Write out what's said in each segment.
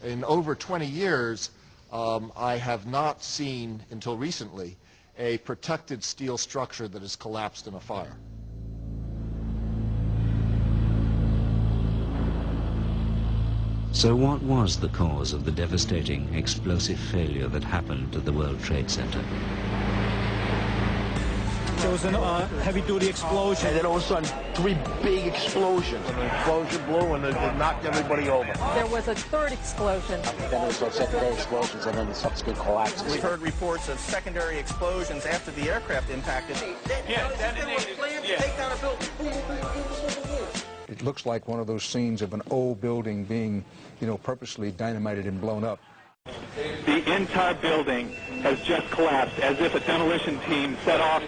In over 20 years, I have not seen, until recently, a protected steel structure that has collapsed in a fire. So what was the cause of the devastating explosive failure that happened at the World Trade Center? There was a heavy-duty explosion. And then all of a sudden, 3 big explosions. And the explosion blew and it knocked everybody over. There was a third explosion. Then there was secondary explosions and then the subsequent collapses. We heard reports of secondary explosions after the aircraft impacted. It looks like one of those scenes of an old building being, purposely dynamited and blown up. The entire building has just collapsed, as if a demolition team set off.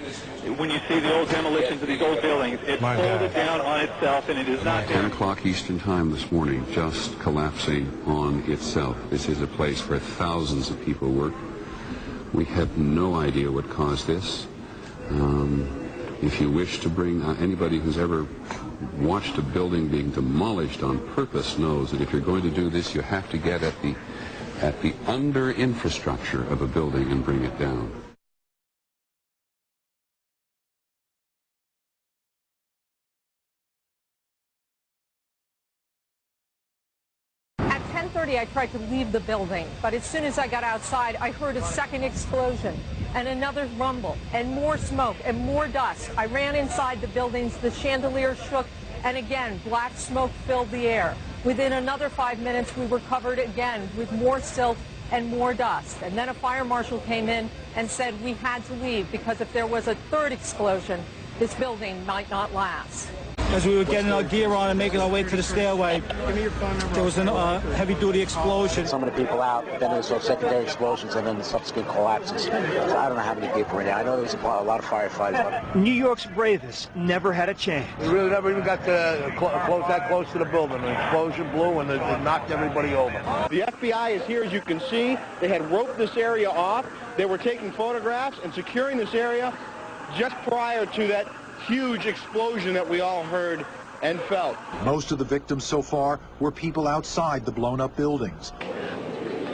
When you see the old demolitions of these old buildings, it folded down on itself, and it is not... 10 o'clock Eastern Time this morning, just collapsing on itself. This is a place where thousands of people work. We have no idea what caused this. If you wish to bring anybody who's ever watched a building being demolished on purpose knows that if you're going to do this, you have to get at the under infrastructure of a building and bring it down. At 10:30, I tried to leave the building, but as soon as I got outside, I heard a second explosion and another rumble and more smoke and more dust. I ran inside the buildings, the chandelier shook, and again, black smoke filled the air. Within another 5 minutes, we were covered again with more silt and more dust. And then a fire marshal came in and said we had to leave because if there was a third explosion, this building might not last. As we were getting our gear on and making our way to the stairway, there was a heavy-duty explosion. Some of the people out, then there was secondary explosions and then the subsequent collapses. So I don't know how many people were in there. I know there was a lot of firefighters. New York's bravest never had a chance. We really never even got to that close to the building. The explosion blew and it knocked everybody over. The FBI is here, as you can see. They had roped this area off. They were taking photographs and securing this area just prior to that huge explosion that we all heard and felt. Most of the victims so far were people outside the blown-up buildings.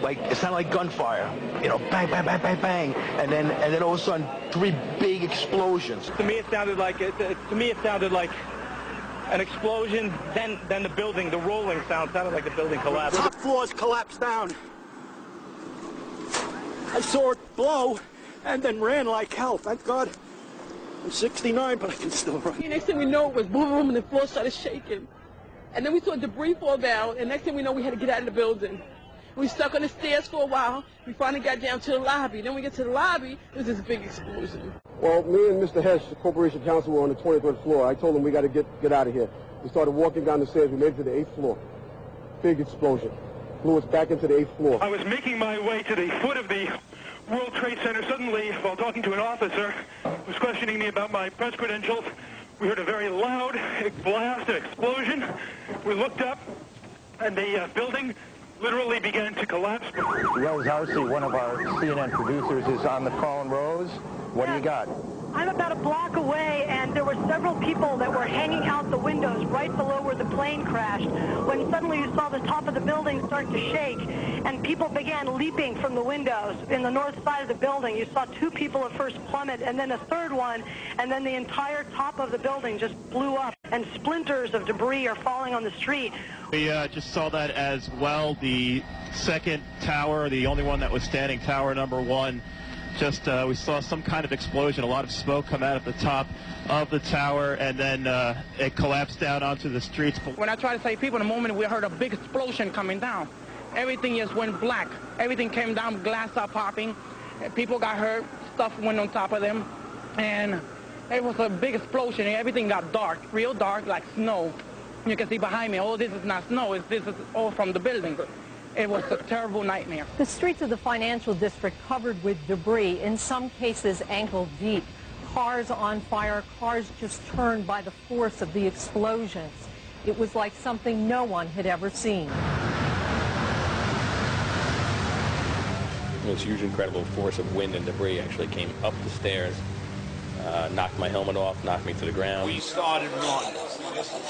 Like, it sounded like gunfire, bang, bang, bang, bang, bang, and then all of a sudden, 3 big explosions. To me, it sounded like an explosion. Then the building, the rolling sound sounded like the building collapsed. Top floors collapsed down. I saw it blow and then ran like hell. Thank God. I'm 69, but I can still run. The next thing we know, it was boom, boom, and the floor started shaking. And then we saw debris fall down, and next thing we know, we had to get out of the building. We stuck on the stairs for a while. We finally got down to the lobby. Then we get to the lobby, there was this big explosion. Well, me and Mr. Hess, the Corporation Counsel, were on the 23rd floor. I told him we got to get out of here. We started walking down the stairs. We made it to the 8th floor. Big explosion. Blew us back into the 8th floor. I was making my way to the foot of the World Trade Center. Suddenly, while talking to an officer who was questioning me about my press credentials, we heard a very loud blast, an explosion. We looked up, and the building literally began to collapse. Rose Housey, one of our CNN producers, is on the phone. Rose, what do you got? I'm about a block away, and there were several people that were hanging out the windows right below where the plane crashed, when suddenly you saw the top of the building start to shake, and people began leaping from the windows. In the north side of the building, you saw 2 people at first plummet, and then a third one, and then the entire top of the building just blew up, and splinters of debris are falling on the street. We just saw that as well. The second tower, the only one that was standing, tower number 1, we saw some kind of explosion, a lot of smoke come out at the top of the tower, and then it collapsed down onto the streets. When I tried to save people, in the moment we heard a big explosion coming down. Everything just went black. Everything came down, glass started popping. People got hurt, stuff went on top of them, and it was a big explosion. Everything got dark, real dark, like snow. You can see behind me, oh, this is not snow, this is all from the building. It was a terrible nightmare. The streets of the financial district covered with debris, in some cases ankle deep. Cars on fire, cars just turned by the force of the explosions. It was like something no one had ever seen. This huge, incredible force of wind and debris actually came up the stairs knocked my helmet off, knocked me to the ground. We started running.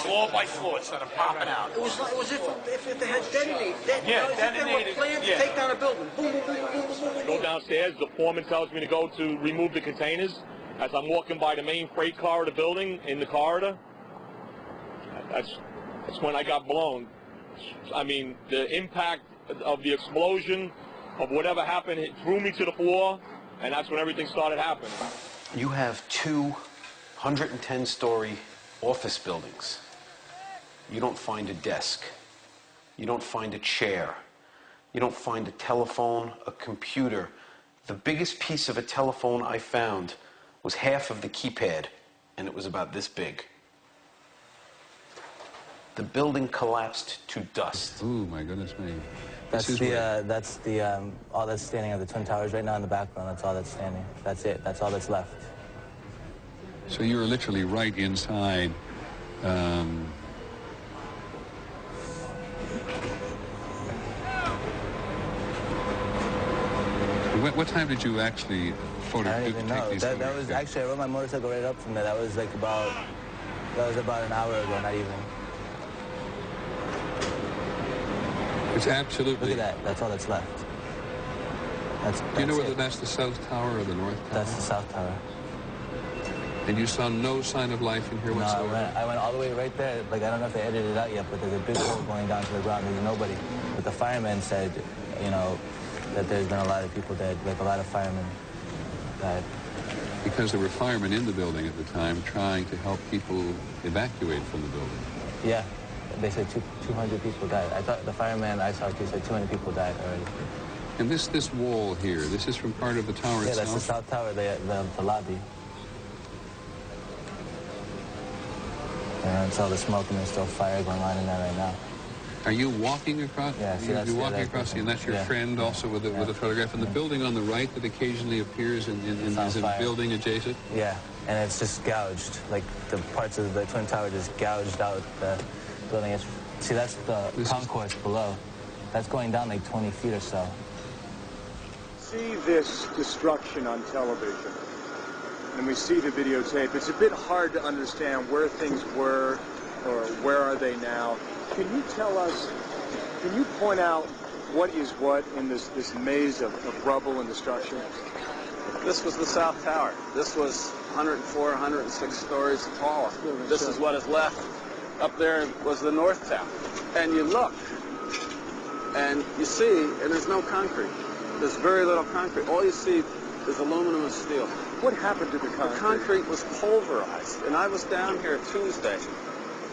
Floor by floor, it started popping out. It was like, if it had detonated. Yeah, as if they were planned to take down a building. Boom, boom, boom, boom, boom, boom. I go downstairs, the foreman tells me to go to remove the containers. As I'm walking by the main freight car of the building, in the corridor, that's when I got blown. I mean, the impact of the explosion, of whatever happened, it threw me to the floor, and that's when everything started happening. You have 2 110-story office buildings. You don't find a desk. You don't find a chair. You don't find a telephone, a computer. The biggest piece of a telephone I found was half of the keypad, and it was about this big. The building collapsed to dust. Oh, my goodness me. That's all that's standing of the Twin Towers right now in the background. That's all that's standing. That's it. That's all that's left. So you were literally right inside. What time did you actually photograph? I don't even know. That was actually, I rode my motorcycle right up from there. That was like about an hour ago, not even. It's absolutely... Look at that. That's all that's left. Do you know whether that's the South Tower or the North Tower? That's the South Tower. And you saw no sign of life in here whatsoever? No, I went all the way right there. Like, I don't know if they edited it out yet, but there's a big hole going down to the ground. There's nobody. But the firemen said, you know, that there's been a lot of people dead, like a lot of firemen died. Because there were firemen in the building at the time trying to help people evacuate from the building. Yeah. They said 200 people died. I thought the fireman I saw said 200 people died already. And this wall here, this is from part of the tower itself? Yeah, that's the South Tower, the lobby. And it's all the smoke and there's still fire going on in there right now. Are you walking across? Yeah, see, you're walking across, and that's your friend also with a photograph. And the building on the right that occasionally appears is a building adjacent? Yeah, and it's just gouged. Like the parts of the Twin Tower just gouged out the building. See, that's the concourse below. That's going down like 20 feet or so. See this destruction on television, and we see the videotape. It's a bit hard to understand where things were or where are they now. Can you tell us, can you point out what is what in this maze of rubble and destruction? This was the South Tower. This was 104, 106 stories tall. This is what is left. Up there was the North Tower. And you look, and you see, and there's no concrete. There's very little concrete. All you see is aluminum and steel. What happened to the concrete? The concrete was pulverized. And I was down here Tuesday,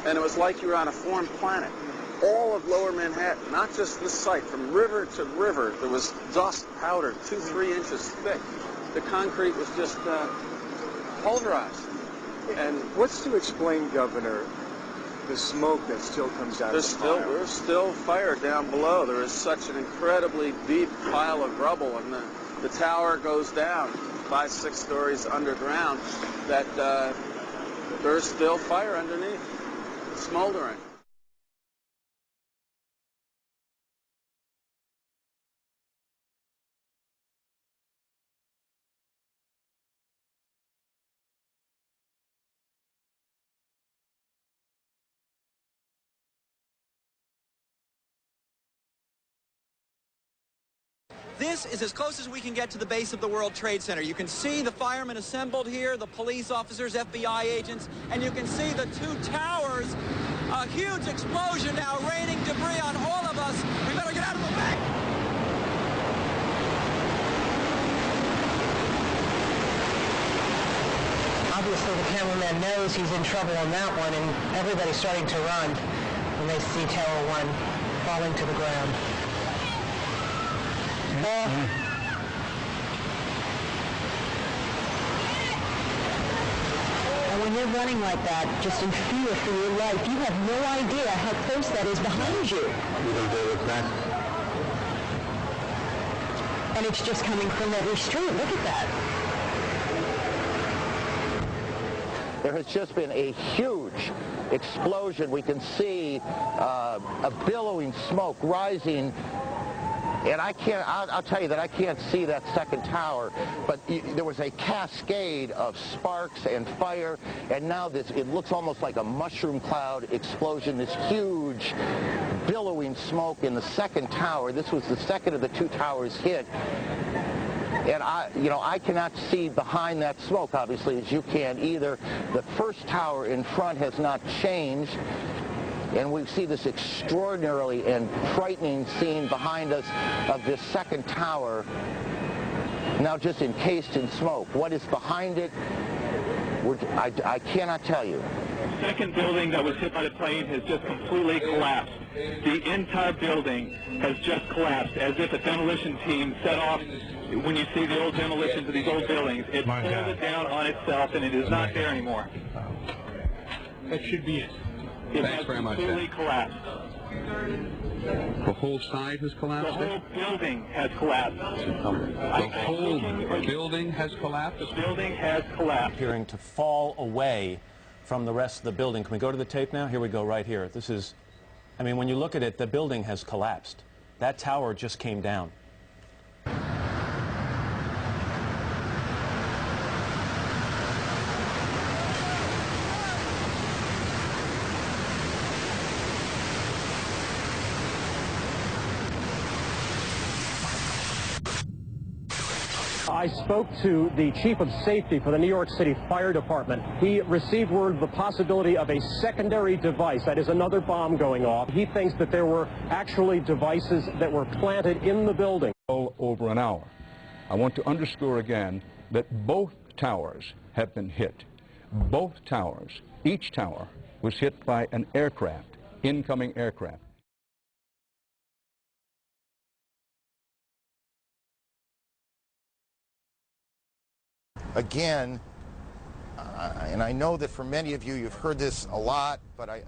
and it was like you were on a foreign planet. All of Lower Manhattan, not just this site, from river to river, there was dust powder 2-3 inches thick. The concrete was just pulverized. And what's to explain, Governor, the smoke that still comes out of the fire? There's still fire down below. There is such an incredibly deep pile of rubble, and the tower goes down 5-6 stories underground, that there's still fire underneath, smoldering. This is as close as we can get to the base of the World Trade Center. You can see the firemen assembled here, the police officers, FBI agents, and you can see the 2 towers. A huge explosion now raining debris on all of us. We better get out of the way. Obviously, the cameraman knows he's in trouble on that one, and everybody's starting to run when they see Tower 1 falling to the ground. And when you're running like that, just in fear for your life, you have no idea how close that is behind you. You don't deal with that. And it's just coming from every street. Look at that. There has just been a huge explosion. We can see a billowing smoke rising And I'll tell you that I can't see that second tower, but there was a cascade of sparks and fire, and now it looks almost like a mushroom cloud explosion, this huge billowing smoke in the second tower. This was the second of the two towers hit. And I cannot see behind that smoke, obviously, as you can either. The first tower in front has not changed. And we see this extraordinarily and frightening scene behind us of this second tower, now just encased in smoke. What is behind it, I cannot tell you. The second building that was hit by the plane has just completely collapsed. The entire building has just collapsed, as if a demolition team set off. When you see the old demolitions of these old buildings, it pulled it down on itself, and it is not there anymore. That should be it. It has completely collapsed. The whole side has collapsed? The whole building has collapsed. The whole building has collapsed? The building has collapsed. Appearing to fall away from the rest of the building. Can we go to the tape now? Here we go, right here. This is, I mean, when you look at it, the building has collapsed. That tower just came down. I spoke to the chief of safety for the New York City Fire Department. He received word of the possibility of a secondary device, that is another bomb going off. He thinks that there were actually devices that were planted in the building. Over an hour. I want to underscore again that both towers have been hit. Both towers, each tower was hit by an aircraft, incoming aircraft. Again, and I know that for many of you, you've heard this a lot, but I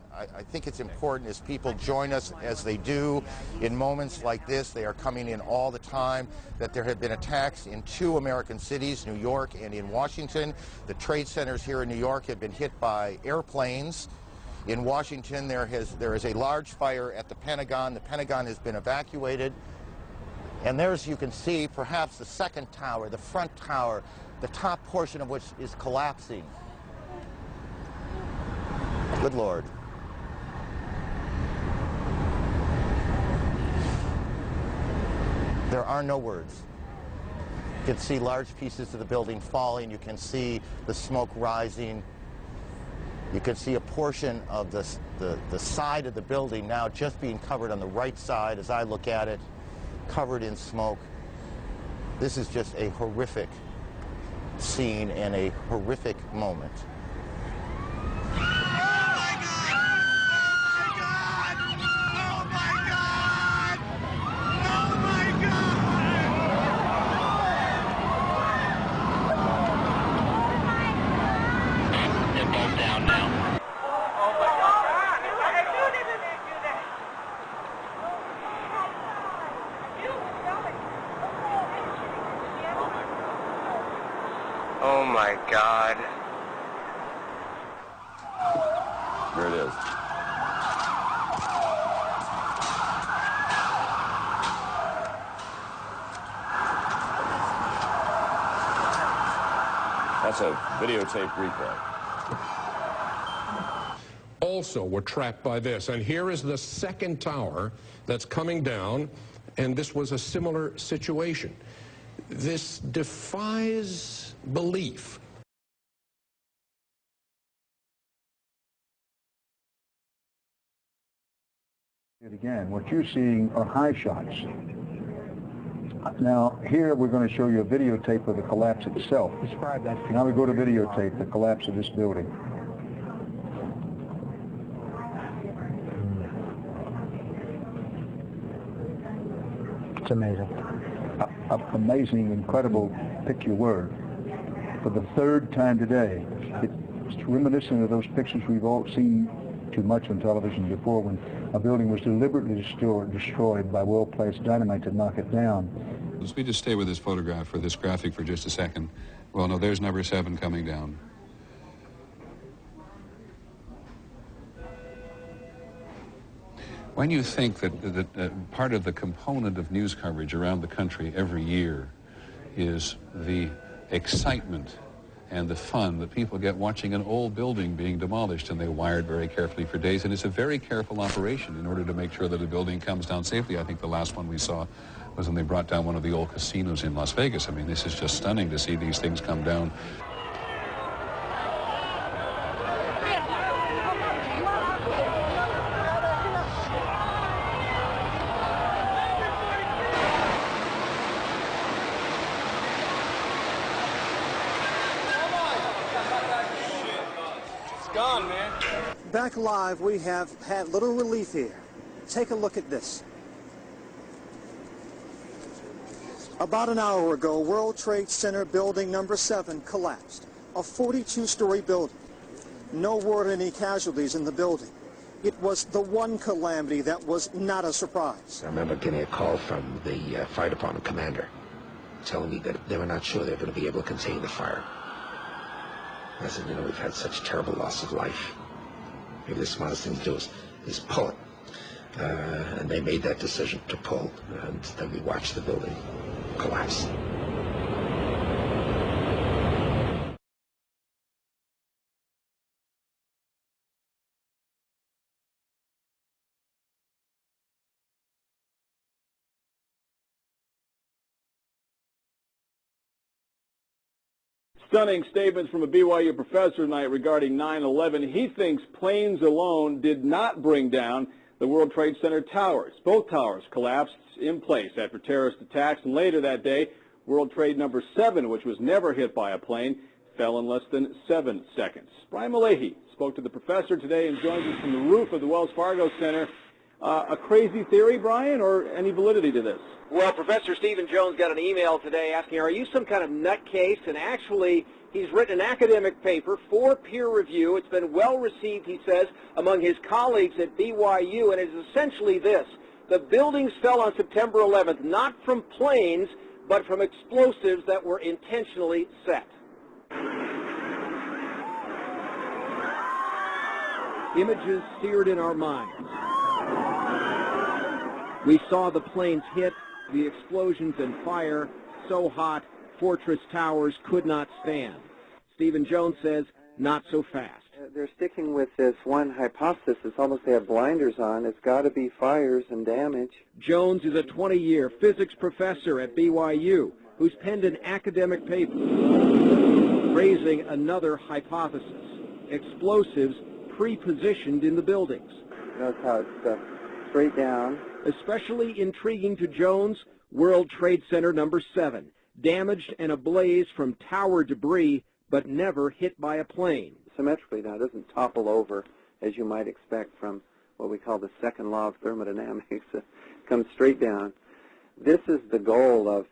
think it's important as people join us as they do in moments like this. They are coming in all the time, that there have been attacks in 2 American cities, New York and in Washington. The trade centers here in New York have been hit by airplanes. In Washington, there is a large fire at the Pentagon. The Pentagon has been evacuated. And there, as you can see, perhaps the second tower, the front tower, the top portion of which is collapsing. Good Lord. There are no words. You can see large pieces of the building falling. You can see the smoke rising. You can see a portion of the side of the building now just being covered on the right side as I look at it, covered in smoke. This is just a horrific scene and a horrific moment. Oh my God. There it is. That's a videotape replay. Also, we're trapped by this. And here is the second tower that's coming down, and this was a similar situation. This defies belief. Again, what you're seeing are high shots. Now, here we're going to show you a videotape of the collapse itself. Describe that. Now we go to videotape, the collapse of this building. It's amazing. Amazing, incredible, pick your word. For the third time today, it's reminiscent of those pictures we've all seen too much on television before, when a building was deliberately destroyed by well-placed dynamite to knock it down. Let's just stay with this photograph for this graphic for just a second. Well, no, there's number 7 coming down. When you think that part of the component of news coverage around the country every year is the excitement and the fun that people get watching an old building being demolished, and they wire it very carefully for days, and it's a very careful operation in order to make sure that a building comes down safely. I think the last one we saw was when they brought down one of the old casinos in Las Vegas. I mean, this is just stunning to see these things come down. Gone, man. Back live, we have had little relief here. Take a look at this. About an hour ago, World Trade Center building number 7 collapsed. A 42-story building. No word of any casualties in the building. It was the one calamity that was not a surprise. I remember getting a call from the fire department commander telling me that they were not sure they were going to be able to contain the fire. I said, you know, we've had such terrible loss of life. Maybe the smartest thing to do is pull it. And they made that decision to pull, and then we watched the building collapse. Stunning statements from a BYU professor tonight regarding 9/11. He thinks planes alone did not bring down the World Trade Center towers. Both towers collapsed in place after terrorist attacks, and later that day, World Trade number 7, which was never hit by a plane, fell in less than 7 seconds. Brian Malahy spoke to the professor today and joins us from the roof of the Wells Fargo Center. A crazy theory, Brian, or any validity to this? Well, Professor Stephen Jones got an email today asking, are you some kind of nutcase? And actually, he's written an academic paper for peer review. It's been well received, he says, among his colleagues at BYU, and it is essentially this. The buildings fell on September 11th, not from planes, but from explosives that were intentionally set. Images seared in our minds. We saw the planes hit, the explosions and fire, so hot, Fortress Towers could not stand. Stephen Jones says, not so fast. They're sticking with this one hypothesis. It's almost they have blinders on. It's got to be fires and damage. Jones is a 20-year physics professor at BYU who's penned an academic paper raising another hypothesis. Explosives pre-positioned in the buildings. Notice how it's straight down. Especially intriguing to Jones, World Trade Center number 7, damaged and ablaze from tower debris, but never hit by a plane. Symmetrically now, it doesn't topple over, as you might expect from what we call the second law of thermodynamics. It comes straight down. This is the goal of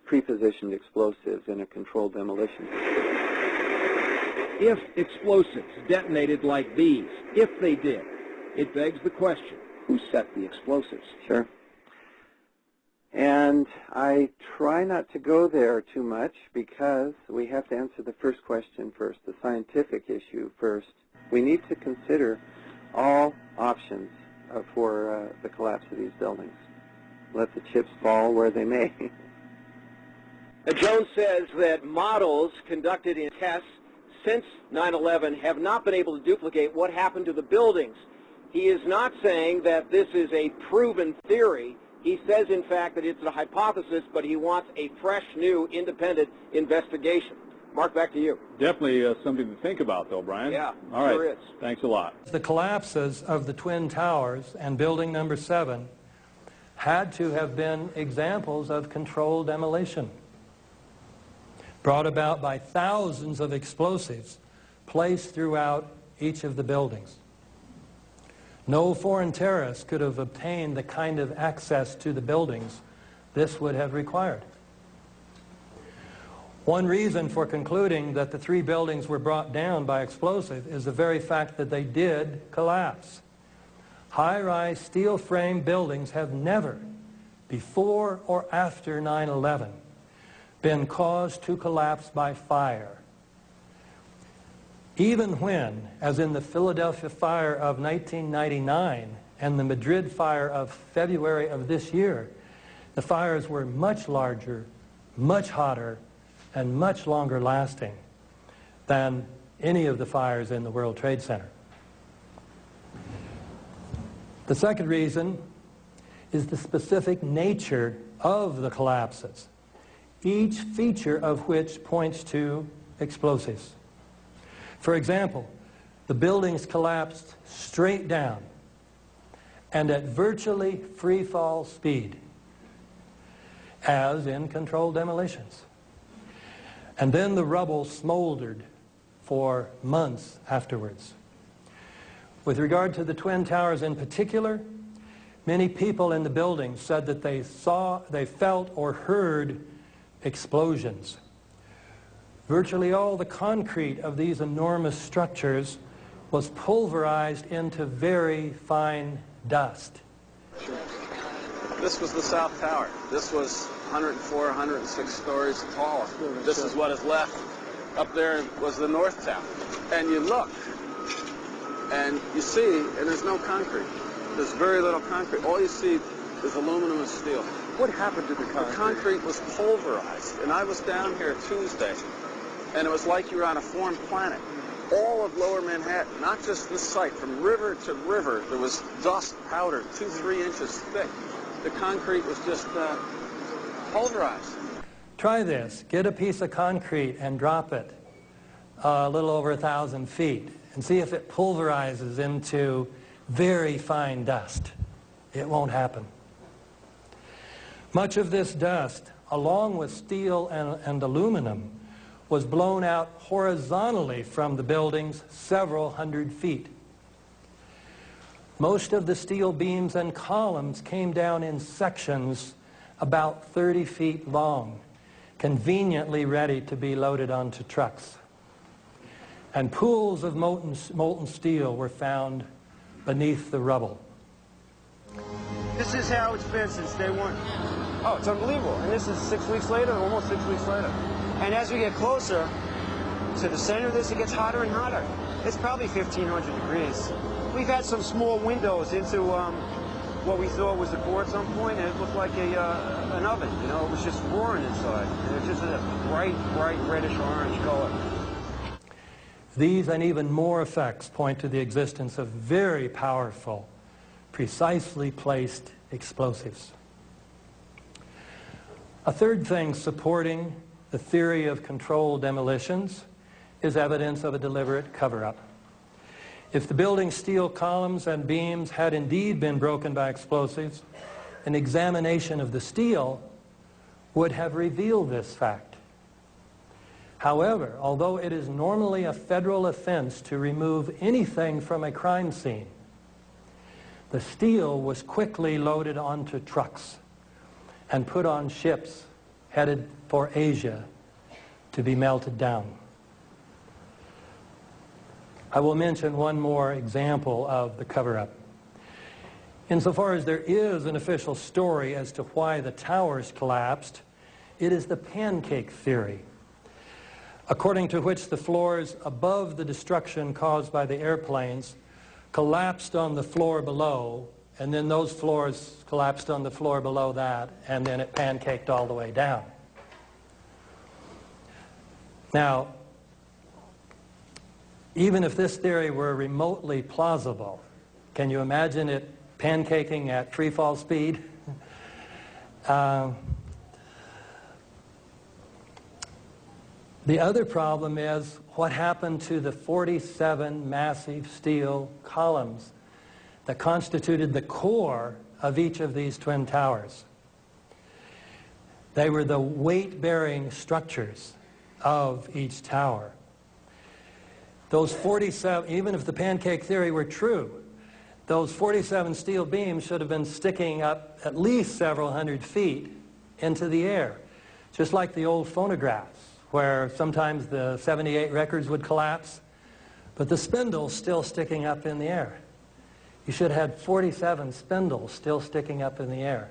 pre-positioned explosives in a controlled demolition. If explosives detonated like these, if they did, it begs the question, who set the explosives? Sure. And I try not to go there too much because we have to answer the first question first, the scientific issue first. We need to consider all options for the collapse of these buildings. Let the chips fall where they may. Jones says that models conducted in tests since 9/11 have not been able to duplicate what happened to the buildings. He is not saying that this is a proven theory. He says, in fact, that it's a hypothesis, but he wants a fresh, new, independent investigation. Mark, back to you. Definitely something to think about, though, Brian. Yeah, all right. sure is. Thanks a lot. The collapses of the Twin Towers and building number 7 had to have been examples of controlled demolition, brought about by thousands of explosives placed throughout each of the buildings. No foreign terrorist could have obtained the kind of access to the buildings this would have required. One reason for concluding that the 3 buildings were brought down by explosive is the very fact that they did collapse. High-rise steel frame buildings have never, before or after 9/11, been caused to collapse by fire. Even when, as in the Philadelphia fire of 1999, and the Madrid fire of February of this year, the fires were much larger, much hotter, and much longer lasting than any of the fires in the World Trade Center. The second reason is the specific nature of the collapses, each feature of which points to explosives. For example, the buildings collapsed straight down and at virtually free fall speed, as in controlled demolitions. And then the rubble smoldered for months afterwards. With regard to the Twin Towers in particular, many people in the building said that they felt or heard explosions. Virtually all the concrete of these enormous structures was pulverized into very fine dust. This was the South Tower. This was 104, 106 stories tall. This is what is left. Up there was the North Tower. And you look, and you see, and there's no concrete. There's very little concrete. All you see is aluminum and steel. What happened to the concrete? The concrete was pulverized. And I was down here Tuesday, and it was like you were on a foreign planet. All of Lower Manhattan, not just this site, from river to river, there was dust, powder, 2-3 inches thick. The concrete was just pulverized. Try this. Get a piece of concrete and drop it a little over 1,000 feet and see if it pulverizes into very fine dust. It won't happen. Much of this dust, along with steel and aluminum, was blown out horizontally from the buildings several hundred feet. Most of the steel beams and columns came down in sections about 30 feet long, conveniently ready to be loaded onto trucks. And pools of molten steel were found beneath the rubble. This is how it's been since day one. Oh, it's unbelievable. And this is 6 weeks later, almost 6 weeks later. And as we get closer to the center of this, it gets hotter and hotter. It's probably 1,500 degrees. We've had some small windows into what we thought was the core at some point, and it looked like an oven. You know, it was just roaring inside. And it was just a bright, bright reddish-orange color. These and even more effects point to the existence of very powerful, precisely placed explosives. A third thing supporting the theory of controlled demolitions is evidence of a deliberate cover-up. If the building's steel columns and beams had indeed been broken by explosives, an examination of the steel would have revealed this fact. However, although it is normally a federal offense to remove anything from a crime scene, the steel was quickly loaded onto trucks and put on ships headed for Asia to be melted down. I will mention one more example of the cover-up. Insofar as there is an official story as to why the towers collapsed, it is the pancake theory, according to which the floors above the destruction caused by the airplanes collapsed on the floor below, and then those floors collapsed on the floor below that, and then it pancaked all the way down. Now, even if this theory were remotely plausible, can you imagine it pancaking at free fall speed? The other problem is what happened to the 47 massive steel columns that constituted the core of each of these twin towers. They were the weight-bearing structures of each tower. Those 47, even if the pancake theory were true, those 47 steel beams should have been sticking up at least several hundred feet into the air, just like the old phonographs, where sometimes the 78 records would collapse, but the spindle's still sticking up in the air. You should have had 47 spindles still sticking up in the air.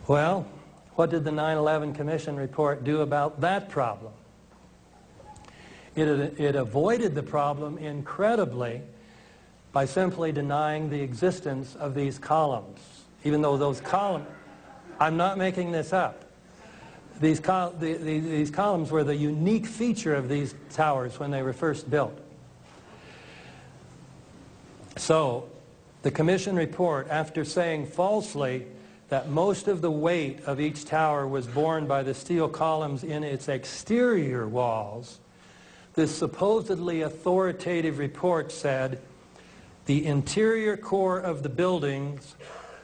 Well, what did the 9/11 Commission report do about that problem? It avoided the problem incredibly by simply denying the existence of these columns, even though those columns, I'm not making this up. These columns were the unique feature of these towers when they were first built. So, the Commission report, after saying falsely that most of the weight of each tower was borne by the steel columns in its exterior walls, this supposedly authoritative report said the interior core of the buildings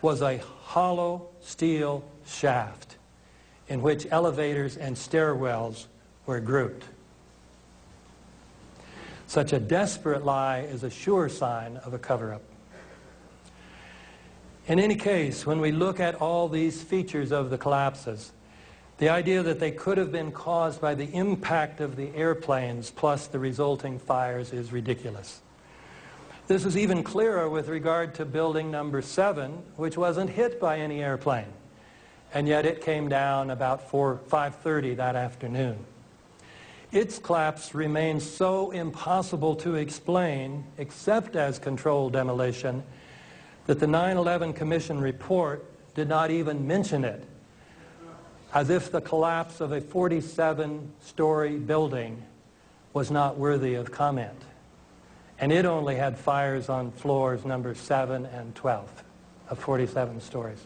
was a hollow steel shaft in which elevators and stairwells were grouped. Such a desperate lie is a sure sign of a cover-up. In any case, when we look at all these features of the collapses, the idea that they could have been caused by the impact of the airplanes plus the resulting fires is ridiculous. This is even clearer with regard to building number 7, which wasn't hit by any airplane, and yet it came down about 5:30 that afternoon. Its collapse remains so impossible to explain, except as controlled demolition, that the 9/11 Commission report did not even mention it, as if the collapse of a 47-story building was not worthy of comment. And it only had fires on floors number 7 and 12 of 47 stories.